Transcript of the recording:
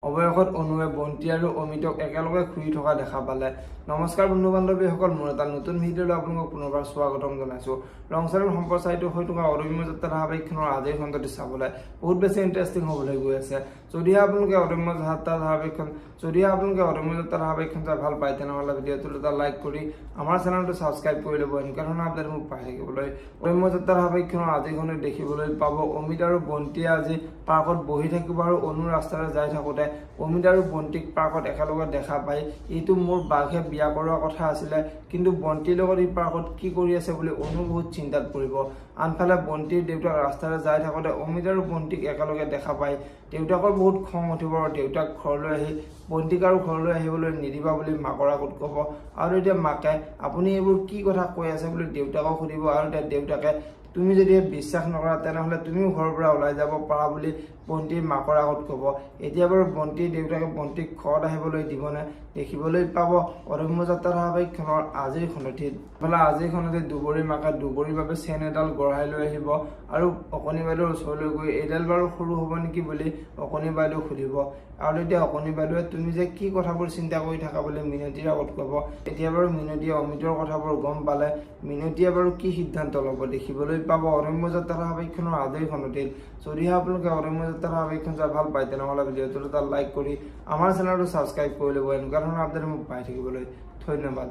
অৱশেষত অনুৱে বন্তি আৰু অমিতক একেলগে শুই থকা দেখা পালে। নমস্কাৰ বন্ধু বান্ধৱীসকল, মোৰ এটা নতুন ভিডিঅ'লৈ আপোনালোকক পুনৰবাৰ স্বাগতম জনাইছোঁ। ৰং চেনেল সম্প্ৰচাৰিত হৈ থকা অদম্য যাত্ৰা ধাৰাবাহিকখনৰ আজিৰ খণ্ডটি চাবলৈ বহুত বেছি ইণ্টাৰেষ্টিং হ'বলৈ গৈ আছে। যদিহে আপোনালোকে অদম্য যাত্ৰা ধাৰাবাহিকখন চাই ভাল পায়, তেনেহ'লে ভিডিঅ'টোত এটা লাইক কৰি আমাৰ চেনেলটো ছাবস্ক্ৰাইব কৰি ল'ব। এনেকুৱা ধৰণৰ আপডেট মোক পাই থাকিবলৈ। অদম্য যাত্ৰা ধাৰাবাহিকখনৰ আজিৰ খণ্ডত দেখিবলৈ পাব অমিত আৰু বন্তিয়ে আজি পাৰ্কত বহি থাকিব আৰু অনু ৰাস্তাৰে যাই থাকোঁতে অমিত আৰু বন্তিক পাৰ্কত একেলগে দেখা পাই এইটো মোৰ বাঘে বিয়া কৰোৱা কথা আছিলে, কিন্তু বন্তিৰ লগত এই পাৰ্কত কি কৰি আছে বুলি অনু বহুত চিন্তাত পৰিব। আনফালে বন্তিৰ দেউতাক ৰাস্তাৰে যাই থাকোঁতে অমিত আৰু বন্তিক একেলগে দেখা পাই দেউতাকৰ বহুত খং উঠিব আৰু দেউতাক ঘৰলৈ আহি বন্তিক আৰু ঘৰলৈ আহিবলৈ নিদিবা বুলি মাকৰ আগত ক'ব। আৰু এতিয়া মাকে আপুনি এইবোৰ কি কথা কৈ আছে বুলি দেউতাকক সুধিব। আৰু এতিয়া দেউতাকে তুমি যদি বিশ্বাস নকৰা তেনেহ'লে তুমিও ঘৰৰ পৰা ওলাই যাব পাৰা বুলি বন্তিৰ মাকৰ আগত ক'ব। এতিয়া বাৰু বন্তিৰ দেউতাকে বন্তিক ঘৰত আহিবলৈ দিবনে, দেখিবলৈ পাব অদম্য যাত্ৰা ধাৰাবাহিকখনৰ আজিৰ খণ্ডটিত। আজিৰ খণ্ডটিত দুবৰীৰ মাকে দুবৰীৰ বাবে চেইন এডাল গঢ়াই লৈ আহিব আৰু অকণি বাইদেউৰ ওচৰলৈ গৈ এইডাল বাৰু সৰু হ'ব নেকি বুলি অকণি বাইদেউক সুধিব। আৰু এতিয়া অকণি বাইদেৱে তুমি যে কি কথাবোৰ চিন্তা কৰি থাকা বুলি মিনতিৰ আগত ক'ব। এতিয়া বাৰু মিনতিয়ে অমিতৰ কথাবোৰ গম পালে মিনতিয়ে বাৰু কি সিদ্ধান্ত ল'ব দেখিবলৈ পাব অদম্য যাত্ৰা ধাৰাবাহিকখনৰ আজিৰ খণ্ডটিত। যদিহে আপোনালোকে অদম্য যাত্ৰা ধাৰাবাহিকখন চাই ভাল পায়, তেনেহ'লে ভিডিঅ'টোত এটা লাইক কৰি আমাৰ চেনেলটো ছাবস্ক্ৰাইব কৰি ল'ব। এনেকুৱা ধৰণৰ আপডেট মোক পাই থাকিবলৈ ধন্যবাদ।